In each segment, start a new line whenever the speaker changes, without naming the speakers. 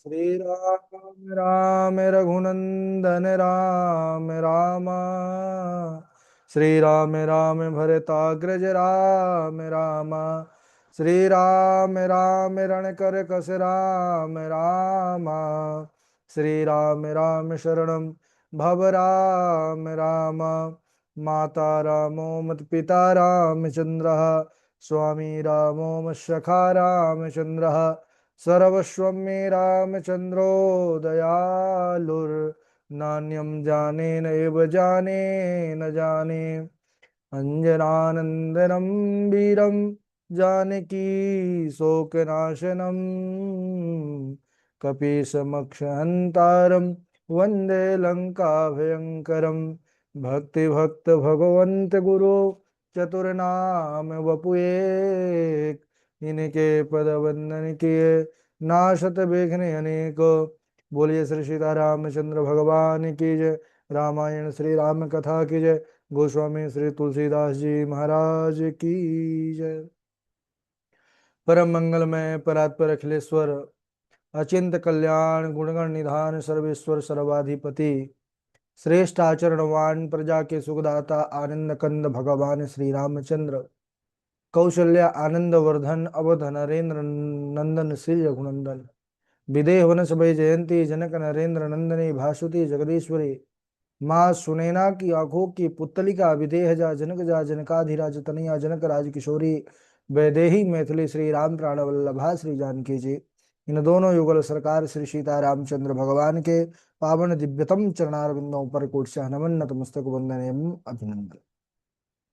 श्री राम राम रघुनंदन राम राम। श्री राम राम भरताग्रज राम राम। श्री राम राम रणकर कस राम राम। श्री राम राम शरणं भव राम राम। माता रामो मत पिता रामचंद्र। स्वामी रामो मत्सखा रामचंद्र। सर्वस्वं मे रामचन्द्रो दयालुर्नान्यं जाने नैव जाने न जाने। अञ्जनानन्दनं वीरं जानकी शोकनाशनं कपीशमक्षहन्तारं वन्दे लङ्काभयङ्करं। भक्तिभक्त भगवन्त गुरु चतुर्नाम वपुए। इनके पद वंदन किए नाशत विघ्न अनेक। बोलिए श्री सीतारामचंद्र भगवान की जय। रामायण श्री राम कथा की जय। गोस्वामी श्री तुलसीदास जी महाराज की जय। परम मंगलमय परात्पर अखिलेश्वर अचिंत कल्याण गुणगण निधान सर्वेश्वर सर्वाधिपति श्रेष्ठ आचरणवान प्रजा के सुखदाता आनंद कंद भगवान श्री रामचंद्र कौशल्या आनंद वर्धन अवध नरेंद्र नंदन श्री रघुनंदन विदेह वनस भय जयंती जनक नरेंद्र नंदनी भासुती जगदीश्वरी माँ सुनैना की आंखों की पुतलिका विदेह जा जनकाधिराज तनया जनक राज किशोरी वैदेही मैथिली श्री राम प्राण वल्लभा श्री जानकी जी। इन दोनों युगल सरकार श्री सीता रामचंद्र भगवान के पावन दिव्यतम चरणारविंदों पर कोटि नमन नतमस्तक वंदन एवं अभिनंदन।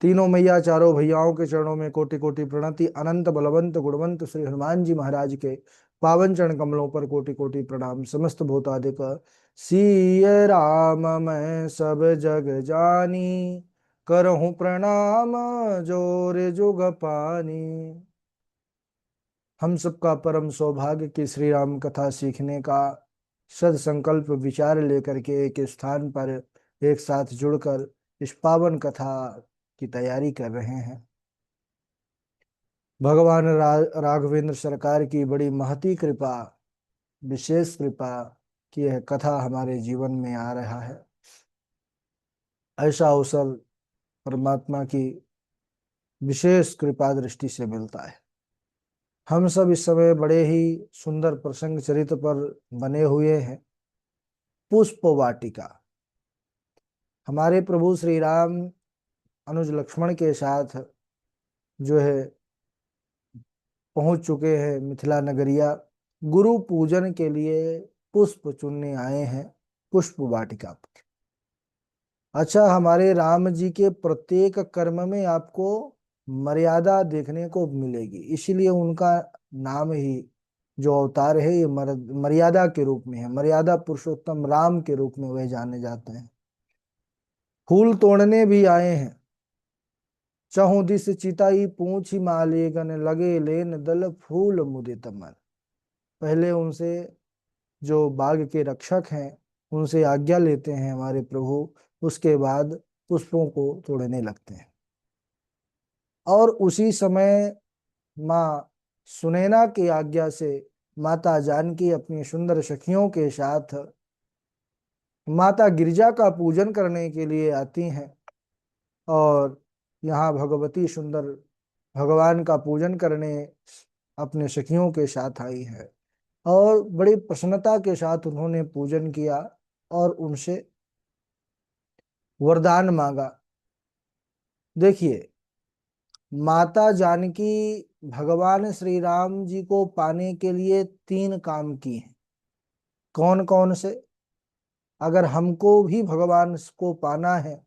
तीनों मैया चारों भैयाओं के चरणों में कोटि कोटि प्रणति। अनंत बलवंत गुणवंत श्री हनुमान जी महाराज के पावन चरण कमलों पर कोटि कोटि प्रणाम। समस्त भूतादिक सिय राम मैं सब जग जानी करहूं प्रणाम जोर जुग पानी। हम सबका परम सौभाग्य की श्री राम कथा सीखने का सद संकल्प विचार लेकर के एक स्थान पर एक साथ जुड़कर इस पावन कथा की तैयारी कर रहे हैं। भगवान राघवेंद्र सरकार की बड़ी महती कृपा विशेष कृपा की यह कथा हमारे जीवन में आ रहा है। ऐसा अवसर परमात्मा की विशेष कृपा दृष्टि से मिलता है। हम सब इस समय बड़े ही सुंदर प्रसंग चरित्र पर बने हुए हैं। पुष्प वाटिका। हमारे प्रभु श्री राम अनुज लक्ष्मण के साथ जो है पहुंच चुके हैं मिथिला नगरिया। गुरु पूजन के लिए पुष्प चुनने आए हैं पुष्प वाटिका पर। अच्छा, हमारे राम जी के प्रत्येक कर्म में आपको मर्यादा देखने को मिलेगी, इसीलिए उनका नाम ही जो अवतार है ये मर्यादा के रूप में है। मर्यादा पुरुषोत्तम राम के रूप में वह जाने जाते हैं। फूल तोड़ने भी आए हैं। चहुं दिस चिताई पूंछ मालेगन लगे लेन दल फूल मुदित मन। पहले उनसे जो बाग के रक्षक हैं उनसे आज्ञा लेते हैं हमारे प्रभु, उसके बाद पुष्पों को तोड़ने लगते हैं। और उसी समय माँ सुनैना की आज्ञा से माता जानकी अपनी सुंदर सखियों के साथ माता गिरिजा का पूजन करने के लिए आती हैं। और यहाँ भगवती सुंदर भगवान का पूजन करने अपने सखियों के साथ आई है और बड़ी प्रसन्नता के साथ उन्होंने पूजन किया और उनसे वरदान मांगा। देखिए, माता जानकी भगवान श्री राम जी को पाने के लिए 3 काम किए हैं। कौन कौन से? अगर हमको भी भगवान को पाना है,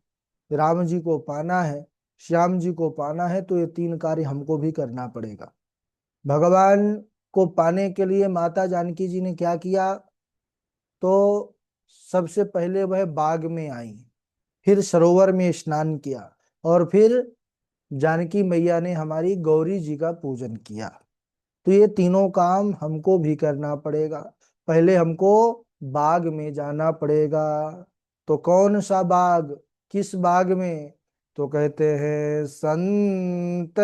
राम जी को पाना है, श्याम जी को पाना है, तो ये 3 कार्य हमको भी करना पड़ेगा। भगवान को पाने के लिए माता जानकी जी ने क्या किया? तो सबसे पहले वह बाग में आई, फिर सरोवर में स्नान किया और फिर जानकी मैया ने हमारी गौरी जी का पूजन किया। तो ये तीनों काम हमको भी करना पड़ेगा। पहले हमको बाग में जाना पड़ेगा। तो कौन सा बाग, किस बाग में? तो कहते हैं संत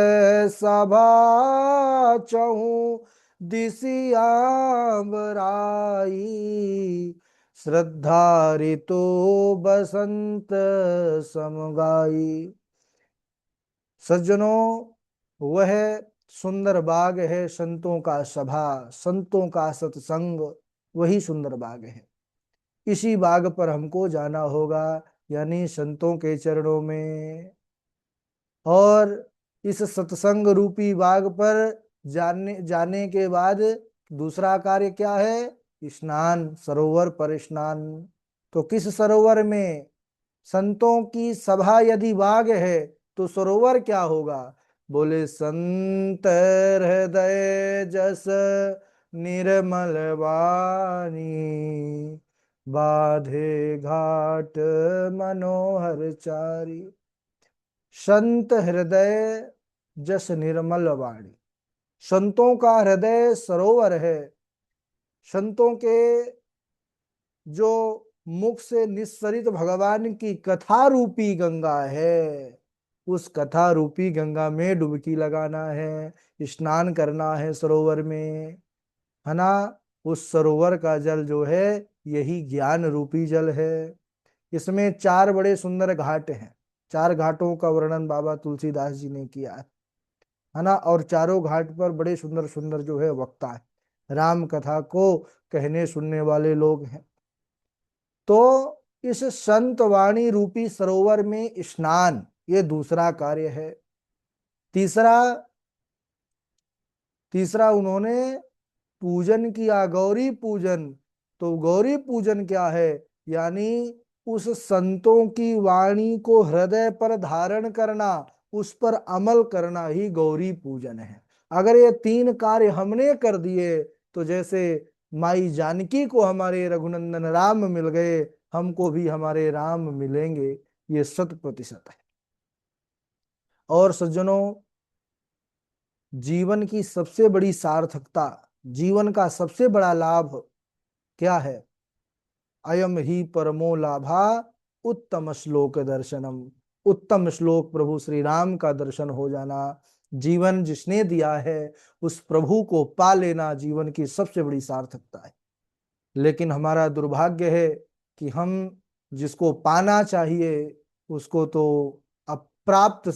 सभा चहु दिसियांबराई, श्रद्धा ऋतु बसंत समगाई। सज्जनों, वह सुंदर बाग है संतों का सभा, संतों का सत्संग, वही सुंदर बाग है। इसी बाग पर हमको जाना होगा, यानी संतों के चरणों में। और इस सत्संग रूपी बाग पर जाने जाने के बाद दूसरा कार्य क्या है? स्नान, सरोवर पर स्नान। तो किस सरोवर में? संतों की सभा यदि बाग है तो सरोवर क्या होगा? बोले संत हृदय जस निर्मल वाणी, बाधे घाट मनोहर चारी। संत हृदय जस निर्मल वाणी, संतों का हृदय सरोवर है। संतों के जो मुख से निस्सरित भगवान की कथा रूपी गंगा है, उस कथा रूपी गंगा में डुबकी लगाना है, स्नान करना है सरोवर में, है ना। उस सरोवर का जल जो है यही ज्ञान रूपी जल है। इसमें 4 बड़े सुंदर घाट हैं। 4 घाटों का वर्णन बाबा तुलसीदास जी ने किया है ना। और चारों घाट पर बड़े सुंदर सुंदर जो है वक्ता है, राम कथा को कहने सुनने वाले लोग हैं। तो इस संत वाणी रूपी सरोवर में स्नान, ये दूसरा कार्य है। तीसरा तीसरा उन्होंने पूजन किया, गौरी पूजन। तो गौरी पूजन क्या है? यानी उस संतों की वाणी को हृदय पर धारण करना, उस पर अमल करना ही गौरी पूजन है। अगर ये 3 कार्य हमने कर दिए तो जैसे माई जानकी को हमारे रघुनंदन राम मिल गए, हमको भी हमारे राम मिलेंगे, ये 100% है। और सज्जनों, जीवन की सबसे बड़ी सार्थकता, जीवन का सबसे बड़ा लाभ क्या है? अयम ही परमो लाभा उत्तम श्लोक दर्शनम। उत्तम श्लोक प्रभु श्री राम का दर्शन हो जाना, जीवन जिसने दिया है उस प्रभु को पा लेना जीवन की सबसे बड़ी सार्थकता है। लेकिन हमारा दुर्भाग्य है कि हम जिसको पाना चाहिए उसको तो अप्राप्त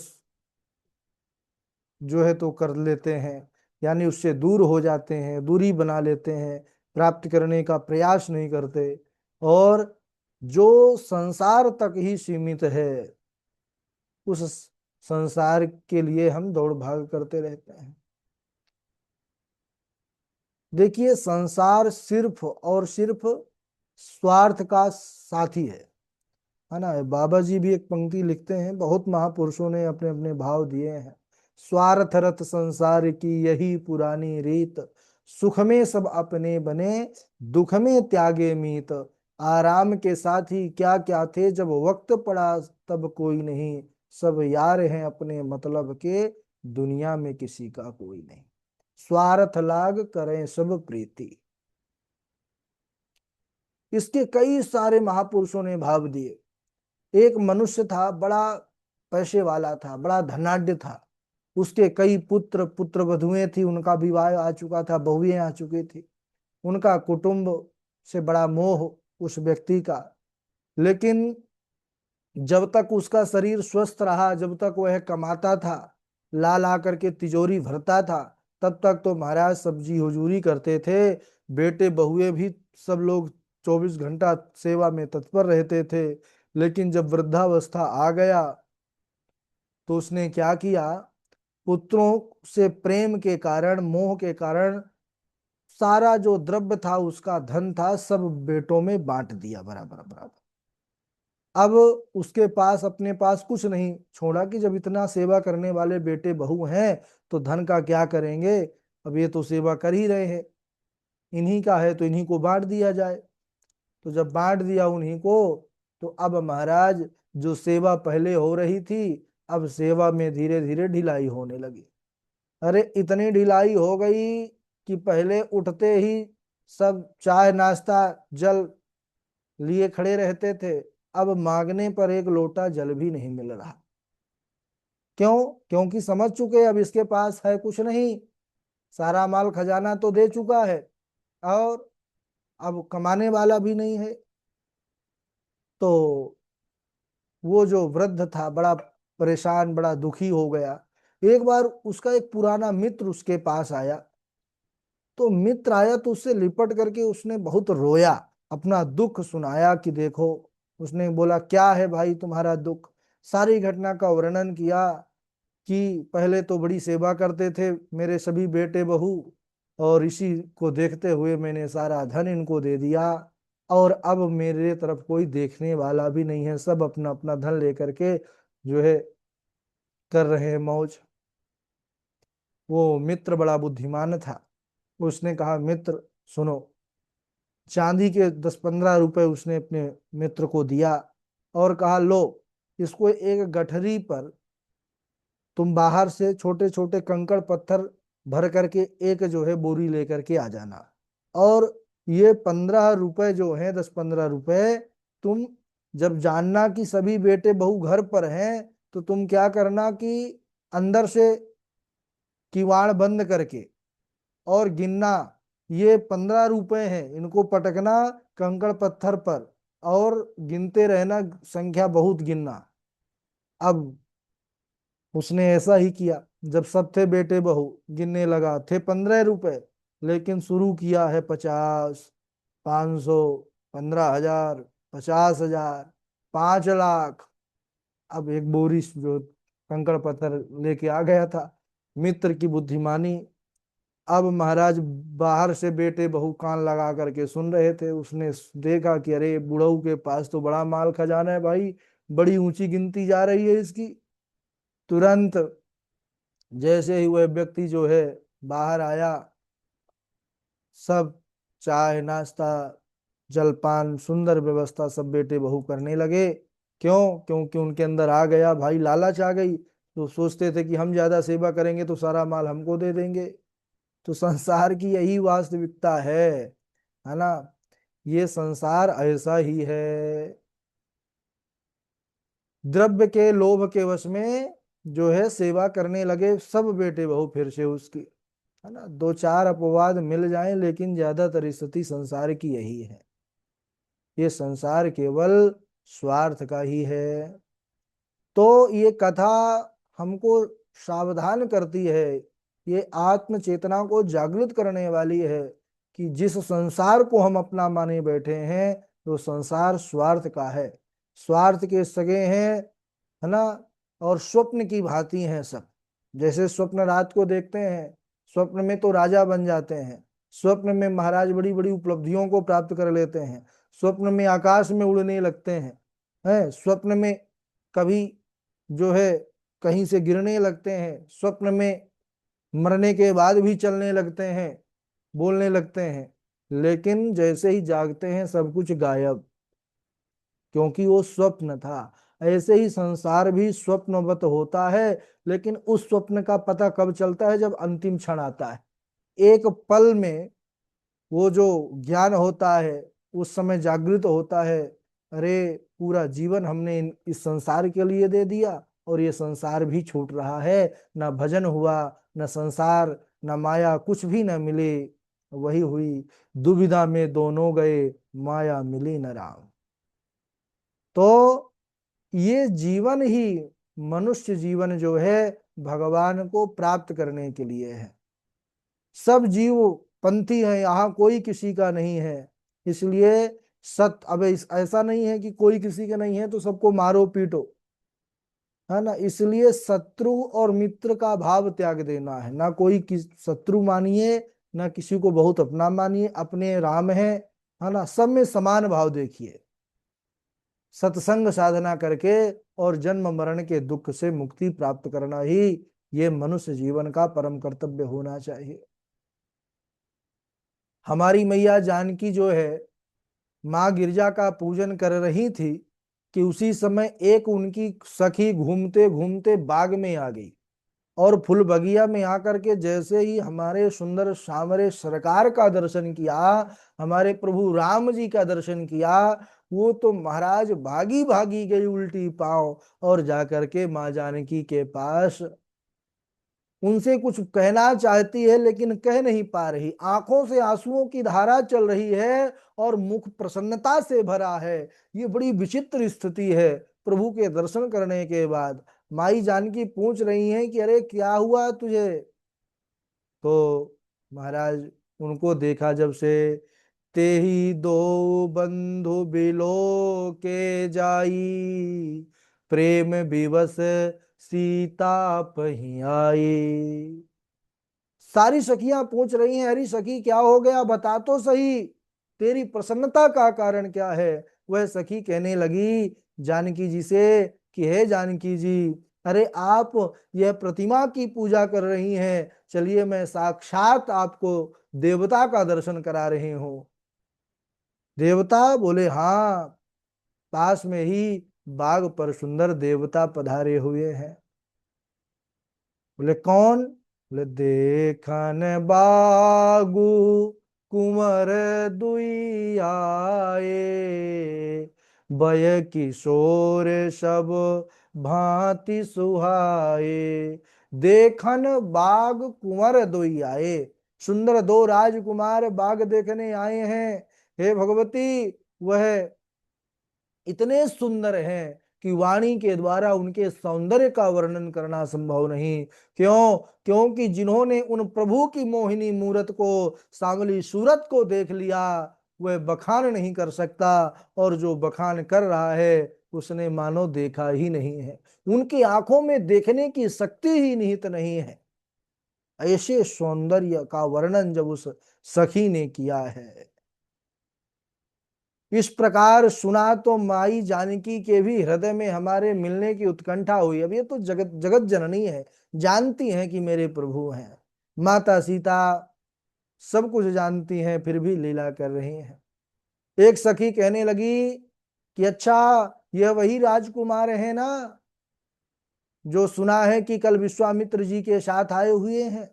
जो है तो कर लेते हैं, यानी उससे दूर हो जाते हैं, दूरी बना लेते हैं, प्राप्त करने का प्रयास नहीं करते। और जो संसार तक ही सीमित है, उस संसार के लिए हम दौड़ भाग करते रहते हैं। देखिए, संसार सिर्फ और सिर्फ स्वार्थ का साथी है ना। बाबा जी भी एक पंक्ति लिखते हैं, बहुत महापुरुषों ने अपने अपने भाव दिए हैं। स्वार्थ रत संसार की यही पुरानी रीत, सुख में सब अपने बने, दुख में त्यागे मीत। आराम के साथी क्या क्या थे, जब वक्त पड़ा तब कोई नहीं। सब यार हैं अपने मतलब के, दुनिया में किसी का कोई नहीं। स्वार्थ लाग करें सब प्रीति, इसके कई सारे महापुरुषों ने भाव दिए। एक मनुष्य था, बड़ा पैसे वाला था, बड़ा धनाढ्य था। उसके कई पुत्र पुत्र वधुएं थी, उनका विवाह आ चुका था, बहुएं आ चुकी थी। उनका कुटुंब से बड़ा मोह उस व्यक्ति का। लेकिन जब तक उसका शरीर स्वस्थ रहा, जब तक वह कमाता था, ला ला करके तिजोरी भरता था, तब तक तो महाराज सब्जी हुजूरी करते थे। बेटे बहुए भी सब लोग 24 घंटा सेवा में तत्पर रहते थे। लेकिन जब वृद्धावस्था आ गया तो उसने क्या किया? पुत्रों से प्रेम के कारण, मोह के कारण, सारा जो द्रव्य था, उसका धन था, सब बेटों में बांट दिया बराबर बराबर। अब उसके पास अपने पास कुछ नहीं छोड़ा कि जब इतना सेवा करने वाले बेटे बहू हैं तो धन का क्या करेंगे? अब ये तो सेवा कर ही रहे हैं, इन्हीं का है तो इन्हीं को बांट दिया जाए। तो जब बांट दिया उन्हीं को, तो अब महाराज जो सेवा पहले हो रही थी, अब सेवा में धीरे धीरे ढिलाई होने लगी। अरे इतनी ढिलाई हो गई कि पहले उठते ही सब चाय नाश्ता जल लिए खड़े रहते थे, अब मांगने पर एक लोटा जल भी नहीं मिल रहा। क्यों? क्योंकि समझ चुके अब इसके पास है कुछ नहीं, सारा माल खजाना तो दे चुका है और अब कमाने वाला भी नहीं है। तो वो जो वृद्ध था बड़ा परेशान, बड़ा दुखी हो गया। एक बार उसका एक पुराना मित्र उसके पास आया। तो मित्र आया तो उससे लिपट करके उसने बहुत रोया, अपना दुख सुनाया कि देखो। उसने बोला, क्या है भाई तुम्हारा दुख? सारी घटना का वर्णन किया कि पहले तो बड़ी सेवा करते थे मेरे सभी बेटे बहू, और इसी को देखते हुए मैंने सारा धन इनको दे दिया, और अब मेरे तरफ कोई देखने वाला भी नहीं है, सब अपना अपना धन लेकर के जो है कर रहे हैं मौज। वो मित्र बड़ा बुद्धिमान था। उसने कहा, मित्र सुनो। चांदी के 10-15 रुपए उसने अपने मित्र को दिया और कहा, लो, इसको एक गठरी पर तुम बाहर से छोटे छोटे कंकड़ पत्थर भर करके एक जो है बोरी लेकर के आ जाना। और ये 15 रुपए जो है, 10-15 रुपए, तुम जब जानना कि सभी बेटे बहू घर पर हैं, तो तुम क्या करना कि अंदर से किवाड़ बंद करके और गिनना, ये 15 रुपए हैं, इनको पटकना कंकड़ पत्थर पर और गिनते रहना, संख्या बहुत गिनना। अब उसने ऐसा ही किया। जब सब थे बेटे बहू, गिनने लगा, थे 15 रुपए, लेकिन शुरू किया है 50, 500, 15,000, 50,000, 5 लाख। अब एक बोरी जो कंकड़ पत्थर लेके आ गया था। मित्र की बुद्धिमानी। अब महाराज बाहर से बेटे बहू कान लगा करके सुन रहे थे। उसने देखा कि अरे बुढ़ऊ के पास तो बड़ा माल खजाना है भाई, बड़ी ऊंची गिनती जा रही है इसकी। तुरंत जैसे ही वह व्यक्ति जो है बाहर आया, सब चाय नाश्ता जलपान सुंदर व्यवस्था सब बेटे बहू करने लगे। क्यों? क्योंकि उनके अंदर आ गया भाई, लालच आ गई। तो सोचते थे कि हम ज्यादा सेवा करेंगे तो सारा माल हमको दे देंगे। तो संसार की यही वास्तविकता है ना। ये संसार ऐसा ही है। द्रव्य के लोभ के वश में जो है सेवा करने लगे सब बेटे बहू फिर से उसकी, है ना। दो चार अपवाद मिल जाएं, लेकिन ज्यादातर स्थिति संसार की यही है। ये संसार केवल स्वार्थ का ही है। तो ये कथा हमको सावधान करती है, ये आत्म चेतना को जागृत करने वाली है कि जिस संसार को हम अपना माने बैठे हैं, तो संसार स्वार्थ का है, स्वार्थ के सगे हैं, है ना। और स्वप्न की भांति हैं सब। जैसे स्वप्न रात को देखते हैं, स्वप्न में तो राजा बन जाते हैं, स्वप्न में महाराज बड़ी बड़ी उपलब्धियों को प्राप्त कर लेते हैं, स्वप्न में आकाश में उड़ने लगते हैं स्वप्न में कभी जो है कहीं से गिरने लगते हैं, स्वप्न में मरने के बाद भी चलने लगते हैं, बोलने लगते हैं। लेकिन जैसे ही जागते हैं सब कुछ गायब, क्योंकि वो स्वप्न था। ऐसे ही संसार भी स्वप्नवत होता है, लेकिन उस स्वप्न का पता कब चलता है? जब अंतिम क्षण आता है। एक पल में वो जो ज्ञान होता है, उस समय जागृत होता है, अरे पूरा जीवन हमने इस संसार के लिए दे दिया और ये संसार भी छूट रहा है। ना भजन हुआ, न संसार, न माया, कुछ भी न मिले। वही हुई दुविधा में दोनों गए, माया मिली न राम। तो ये जीवन ही, मनुष्य जीवन जो है, भगवान को प्राप्त करने के लिए है। सब जीव पंथी हैं, यहाँ कोई किसी का नहीं है। इसलिए अब ऐसा नहीं है कि कोई किसी का नहीं है तो सबको मारो पीटो, है ना। इसलिए शत्रु और मित्र का भाव त्याग देना है। ना कोई शत्रु मानिए, ना किसी को बहुत अपना मानिए, अपने राम है ना। सब में समान भाव देखिए, सत्संग साधना करके और जन्म मरण के दुख से मुक्ति प्राप्त करना ही ये मनुष्य जीवन का परम कर्तव्य होना चाहिए। हमारी मैया जानकी जो है माँ गिरजा का पूजन कर रही थी कि उसी समय एक उनकी सखी घूमते घूमते बाग में आ गई और फूल बगिया में आकर के जैसे ही हमारे सुंदर सांवरे सरकार का दर्शन किया, हमारे प्रभु राम जी का दर्शन किया, वो तो महाराज भागी भागी गई उल्टी पांव और जाकर के माँ जानकी के पास उनसे कुछ कहना चाहती है लेकिन कह नहीं पा रही, आंखों से आंसुओं की धारा चल रही है और मुख प्रसन्नता से भरा है। ये बड़ी विचित्र स्थिति है। प्रभु के दर्शन करने के बाद माई जानकी पूछ रही हैं कि अरे क्या हुआ तुझे। तो महाराज उनको देखा जब से, ते ही दो बंधु बिलो के जाई, प्रेम विवश सीता पही आई। सारी सखियां पूछ रही हैं, अरे सखी क्या हो गया, बता तो सही, तेरी प्रसन्नता का कारण क्या है। वह सखी कहने लगी जानकी जी से कि हे जानकी जी, अरे आप यह प्रतिमा की पूजा कर रही हैं, चलिए मैं साक्षात आपको देवता का दर्शन करा रही हूं। देवता बोले हाँ, पास में ही बाग पर सुंदर देवता पधारे हुए हैं। बोले कौन। बोले देखन बागु कुंवर दुई आए, बय किशोर सब भांति सुहाए। देखन बाग कुंवर दुई आए, सुंदर दो राजकुमार बाग देखने आए हैं। हे भगवती, वह इतने सुंदर हैं कि वाणी के द्वारा उनके सौंदर्य का वर्णन करना संभव नहीं। क्यों? क्योंकि जिन्होंने उन प्रभु की मोहिनी मूरत को, सांवली सूरत को देख लिया, वह बखान नहीं कर सकता, और जो बखान कर रहा है उसने मानो देखा ही नहीं है। उनकी आंखों में देखने की शक्ति ही निहित नहीं है। ऐसे सौंदर्य का वर्णन जब उस सखी ने किया है, इस प्रकार सुना तो माई जानकी के भी हृदय में हमारे मिलने की उत्कंठा हुई। अब ये तो जगत जगत जननी है, जानती हैं कि मेरे प्रभु हैं। माता सीता सब कुछ जानती हैं, फिर भी लीला कर रही हैं। एक सखी कहने लगी कि अच्छा, यह वही राजकुमार है ना जो सुना है कि कल विश्वामित्र जी के साथ आए हुए हैं,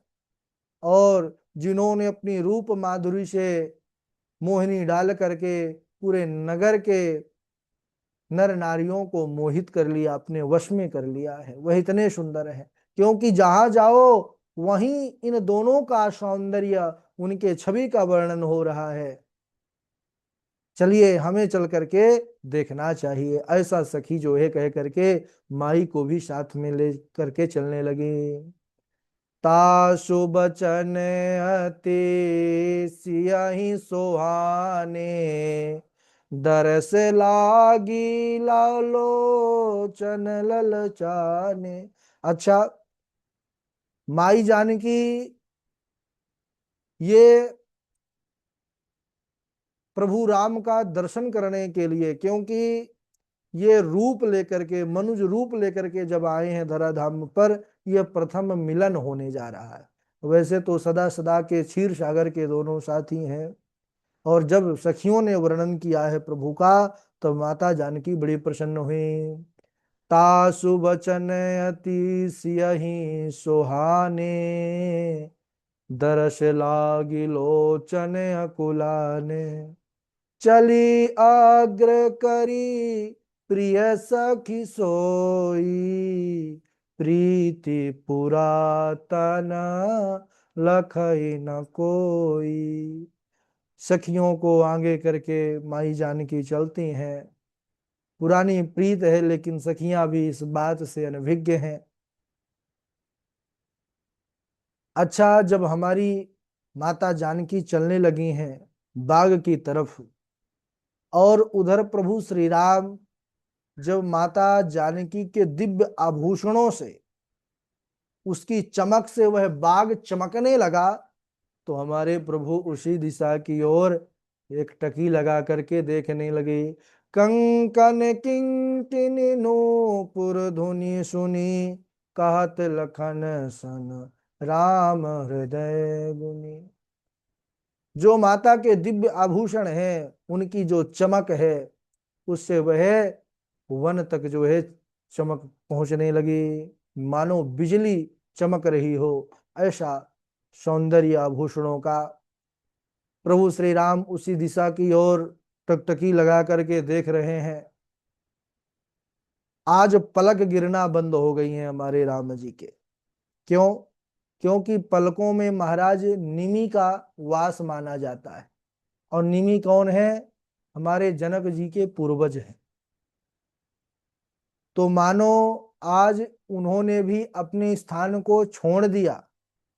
और जिन्होंने अपनी रूप माधुरी से मोहिनी डाल करके पूरे नगर के नर नारियों को मोहित कर लिया, अपने वश में कर लिया है। वह इतने सुंदर है, क्योंकि जहां जाओ वहीं इन दोनों का सौंदर्य, उनके छवि का वर्णन हो रहा है। चलिए हमें चल करके देखना चाहिए। ऐसा सखी जो है कह करके माई को भी साथ में ले करके चलने लगे। तासु बचन अति सियहि सुहाने, दरस लागी लालोचन ललचाने। अच्छा, माई जानकी ये प्रभु राम का दर्शन करने के लिए, क्योंकि ये रूप लेकर के, मनुज रूप लेकर के जब आए हैं धराधाम पर, यह प्रथम मिलन होने जा रहा है। वैसे तो सदा सदा के क्षीर सागर के दोनों साथी हैं, और जब सखियों ने वर्णन किया है प्रभु का, तो माता जानकी बड़ी प्रसन्न हुई। तासु बचन अति सियहि सुहाने, दरस लागी लोचन अकुलाने। चली अग्र करी प्रिय सखी सोई, प्रीति पुरातन लखई न कोई। सखियों को आगे करके माई जानकी चलती हैं। पुरानी प्रीत है, लेकिन सखियां भी इस बात से अनभिज्ञ हैं। अच्छा, जब हमारी माता जानकी चलने लगी हैं बाग की तरफ, और उधर प्रभु श्री राम जब माता जानकी के दिव्य आभूषणों से, उसकी चमक से वह बाग चमकने लगा, तो हमारे प्रभु उसी दिशा की ओर एक टकी लगा करके देखने लगे। कंकन किंकिन नूपुर धुनि सुनी, कहत लखन सन राम हृदय गुनी। जो माता के दिव्य आभूषण हैं, उनकी जो चमक है, उससे वह वन तक जो है चमक पहुंचने लगी, मानो बिजली चमक रही हो। ऐसा सौंदर्य आभूषणों का। प्रभु श्री राम उसी दिशा की ओर टकटकी लगा करके देख रहे हैं। आज पलक गिरना बंद हो गई हैं हमारे राम जी के। क्यों? क्योंकि पलकों में महाराज निमि का वास माना जाता है। और निमि कौन है? हमारे जनक जी के पूर्वज हैं। तो मानो आज उन्होंने भी अपने स्थान को छोड़ दिया।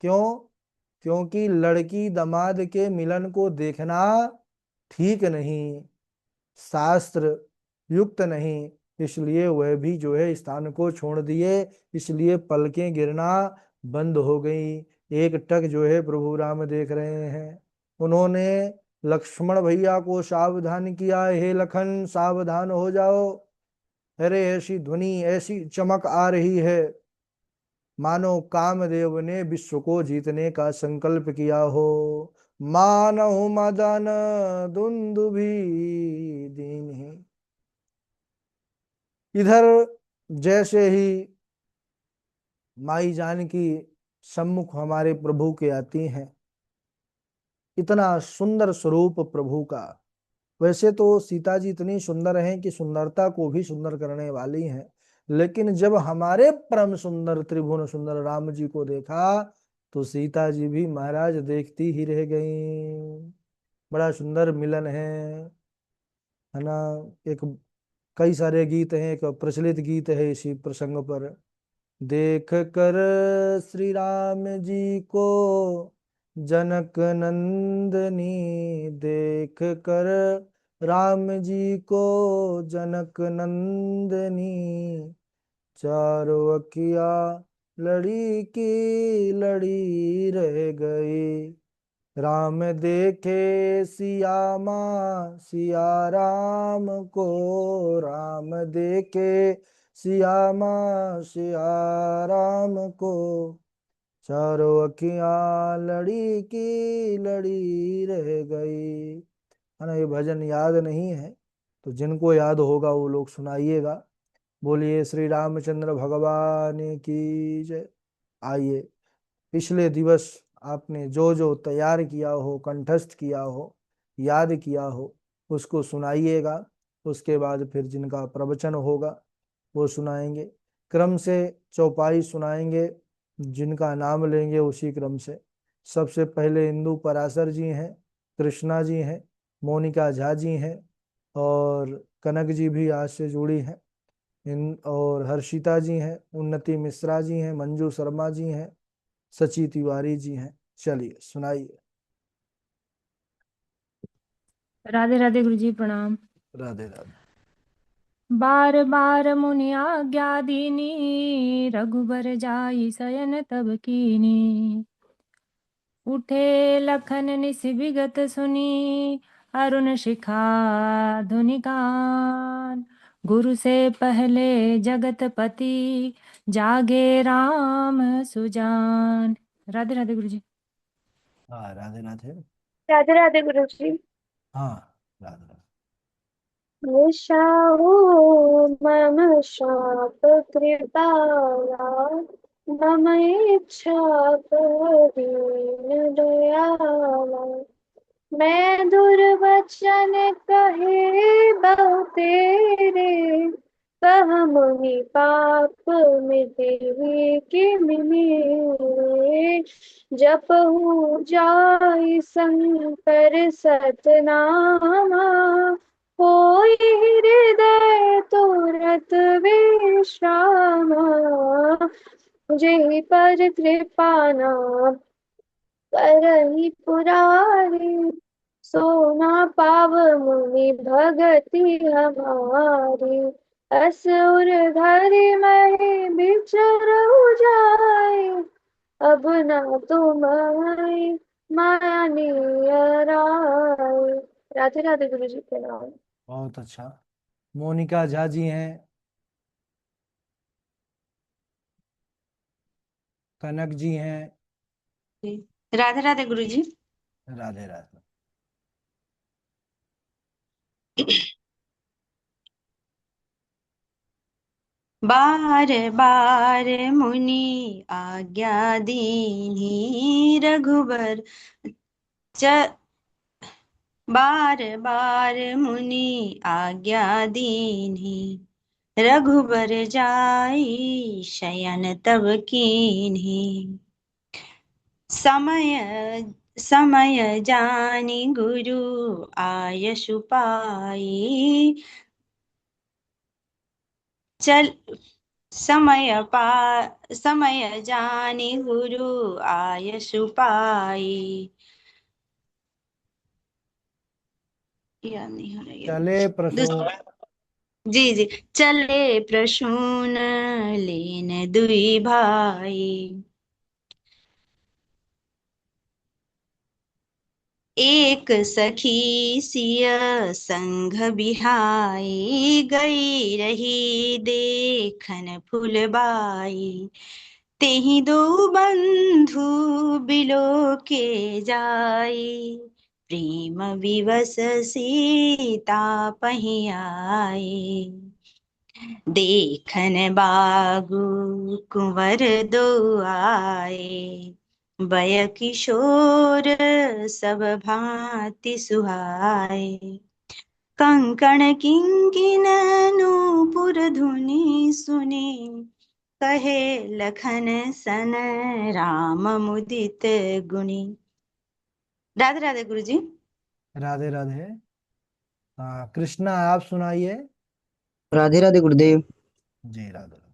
क्यों? क्योंकि लड़की दामाद के मिलन को देखना ठीक नहीं, शास्त्र युक्त नहीं, इसलिए वह भी जो है स्थान को छोड़ दिए। इसलिए पलकें गिरना बंद हो गई। एक टक जो है प्रभु राम देख रहे हैं। उन्होंने लक्ष्मण भैया को सावधान किया, हे लखन सावधान हो जाओ। अरे ऐसी ध्वनि, ऐसी चमक आ रही है मानो कामदेव ने विश्व को जीतने का संकल्प किया हो। मानहु मदन दुंदुभि दीन्हि। इधर जैसे ही माई जानकी सम्मुख हमारे प्रभु के आती हैं, इतना सुंदर स्वरूप प्रभु का। वैसे तो सीता जी इतनी सुंदर हैं कि सुंदरता को भी सुंदर करने वाली हैं, लेकिन जब हमारे परम सुंदर त्रिभुवन सुंदर राम जी को देखा तो सीता जी भी महाराज देखती ही रह गईं। बड़ा सुंदर मिलन है ना। एक कई सारे गीत हैं, एक प्रचलित गीत है इसी प्रसंग पर। देख कर श्री राम जी को जनक नंदनी, देख कर राम जी को जनक नंदनी, चारों अखिया लड़ी की लड़ी रह गई। राम देखे सिया माँ सिया राम को, राम देखे सिया माँ सिया राम को, चारों अखियाँ लड़ी की लड़ी रह गई। है ना। ये भजन याद नहीं है, तो जिनको याद होगा वो लोग सुनाइएगा। बोलिए श्री रामचंद्र भगवान की जय। आइए, पिछले दिवस आपने जो जो तैयार किया हो, कंठस्थ किया हो, याद किया हो, उसको सुनाइएगा। उसके बाद फिर जिनका प्रवचन होगा वो सुनाएंगे। क्रम से चौपाई सुनाएंगे, जिनका नाम लेंगे उसी क्रम से। सबसे पहले इंदु पराशर जी हैं, कृष्णा जी हैं, मोनिका झा जी हैं, और कनक जी भी आज से जुड़ी हैं। इन और हर्षिता जी हैं, उन्नति मिश्रा जी हैं, मंजू शर्मा जी हैं, सची तिवारी जी हैं। चलिए सुनाइए।
राधे राधे गुरु जी, प्रणाम।
राधे राधे।
बार बार मुनि आज्ञा दीनी, रघुबर जाई शयन तब कीनी। उठे लखन निस विगत सुनी, अरुण शिखा धुनि कान। गुरु से पहले जगत पति, जागे राम सुजान। राधे राधे गुरु जी।
हाँ राधे राधे।
राधे राधे गुरु जी।
हाँ राधे राधे।
निशाहो मम शाप कृपाला, मम इच्छा दीन दयाला। मैं दुर्वचन कहे बहु तेरे, कह मुनि पाप मिटे कि मिले। जपहु जाई शंकर सतनामा, होई हृदय तुरत विश्रामा। जेहि पर कृपा नाम करहि पुरारी, सोना पाव मुनि भगति हमारी। असुर धरि महि बिचरहु जाय, अब ना तुम मानिय राय। राधे राधे गुरु जी के नाम।
बहुत अच्छा। मोनिका झा जी हैं, कनक जी हैं।
राधे राधे गुरु जी।
राधे राधे।
बार बार मुनि आज्ञा दीनी, रघुबर बार बार मुनि आज्ञा दीनी, रघुबर जाई शयन तब कीन्ही। समय समय जानि गुरु आयसु पाई, चल समय जानि गुरु आयसु पाई। याद नहीं हो रहा ये
चले प्रसून।
जी जी। चले प्रसून लेन दुई भाई, एक सखी सिय संग बिहाई, गई रही देखन फुलबाई, तेहि दो बंधु बिलो के जाई, प्रेम विवश सीता पहियाई, देखन बागु कुंवर दो आए, बय किशोर सब भांति सुहाए, कंकण किंकिन नूपुर धुनि सुनी, कहे लखन सन राम मुदित गुणी। राधे राधे गुरु जी।
राधे राधे। हाँ कृष्णा, आप सुनाइए।
राधे राधे गुरुदेव।
जी राधे राधे।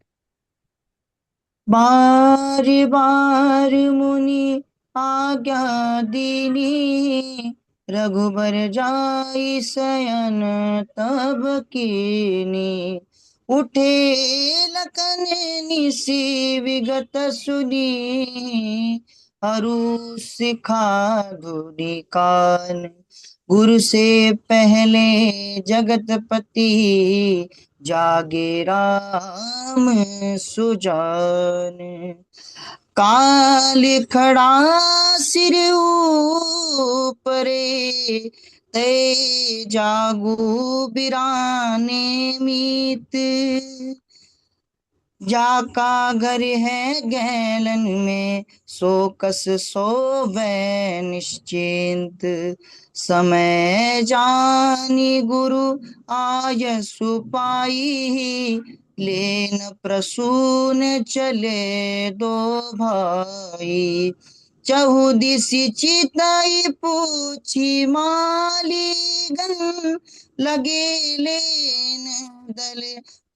बार बार मुनि आज्ञा दीनी, रघुबर जाई सयन तब कीनी, उठे लखन निसी विगत सुनी, अरु सिखा धुनि कान, गुरु से पहले जगतपति, जागे राम सुजान, काल खड़ा सिर ऊपरे, ते जागू बिराने मीत, जाका घर है गैलन में, सो कस सोवै निश्चिंत, समय जानी गुरु आयसु पाई, लेन प्रसून चले दो भाई, चहुदिशि चिताई पूछी मालीगन, लगे लेन दल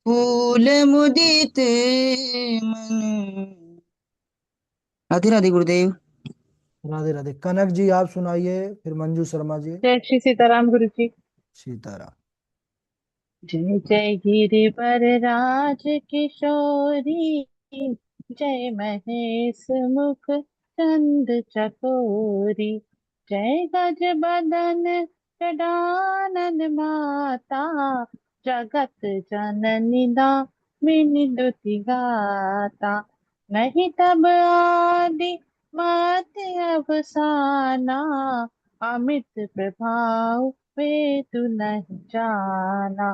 फूल मुदित मन। राधे राधे गुरुदेव।
राधे राधे। कनक जी आप सुनाइए, फिर मंजू शर्मा जी।
जय श्री सीताराम गुरु जी।
सीताराम।
जय जय गिरिवर राज किशोरी, जय महेश मुख चंद चकोरी, जय गज बदन चडानन माता, जगत जननी दामिनी दुति गाता, नहीं तब आदि मत अवसाना, अमित प्रभाव वेदु नहीं जाना,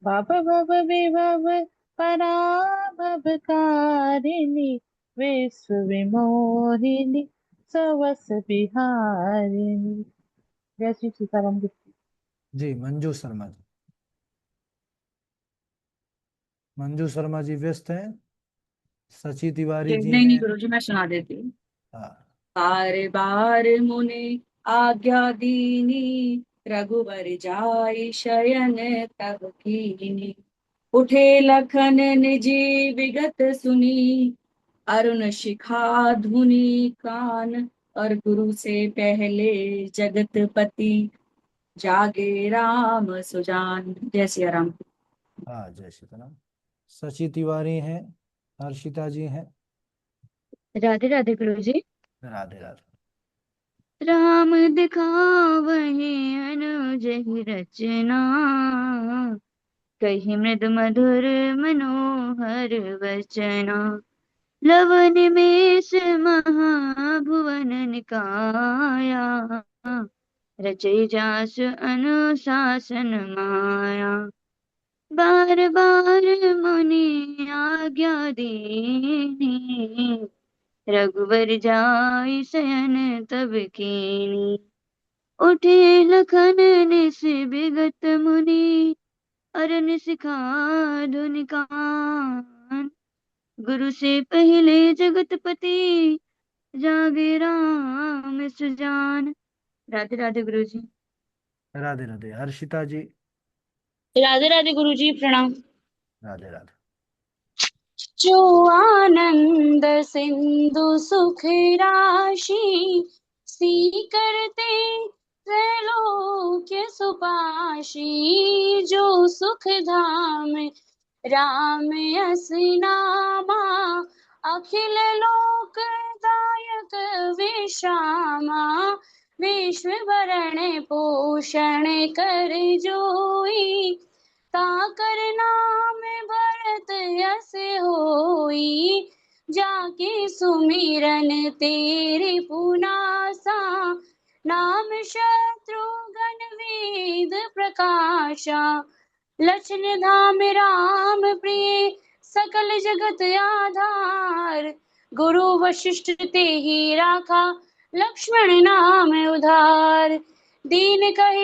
भव भव विभव पराभव कारिणी, विश्व विमोहिनी सवस बिहारिणी। जय श्री सीताराम जी।
जी मंजू शर्मा जी। मंजू शर्मा जी व्यस्त हैं। सची तिवारी जी
नहीं नहीं
हैं।
गुरु जी, मैं सुना देती हूँ।
हाँ।
बार बार मुनि आज्ञा दीनी, रघुबर जाई शयन तब कीनी, उठे लखन निजी विगत सुनी, अरुण शिखा धुनि कान, और गुरु से पहले जगत पति, जागे राम सुजान। जय सिया राम।
हाँ जय सीताराम। सची तिवारी हैं। हर्षिता जी हैं।
राधे राधे गुरु जी।
राधे राधे।
राम दिखावहि अनुज ही रचना, कही मृद मधुर मनोहर वचना, लव निमेष महाभुवन निकाया, रचई जास अनुशासन माया, बार बार मुनि आज्ञा दीनी, रघुबर जाई शयन तब कीनी, उठे लखन निस बिगत मुनि, अरन सिखा धुनि कान, गुरु से पहले जगतपति, जागे राम सुजान। राधे राधे गुरु जी।
राधे राधे। हर्षिता जी।
राधे राधे गुरु जी, प्रणाम।
राधे राधे।
जो आनंद सिंधु सुख राशि करते त्रैलोक्य सुपाशी, जो सुख धाम राम यस नामा, अखिल लोक दायक विश्रामा, विश्व भरण पोषण कर जोई, ताकर नाम भरत यस होई, जाके सुमिरन तेरे पुनासा, नाम शत्रुघ्न वेद प्रकाशा, लक्ष्मण धाम राम प्रिय सकल जगत आधार, गुरु वशिष्ठ ते ही राखा, लक्ष्मण नाम उधार, दीन कहे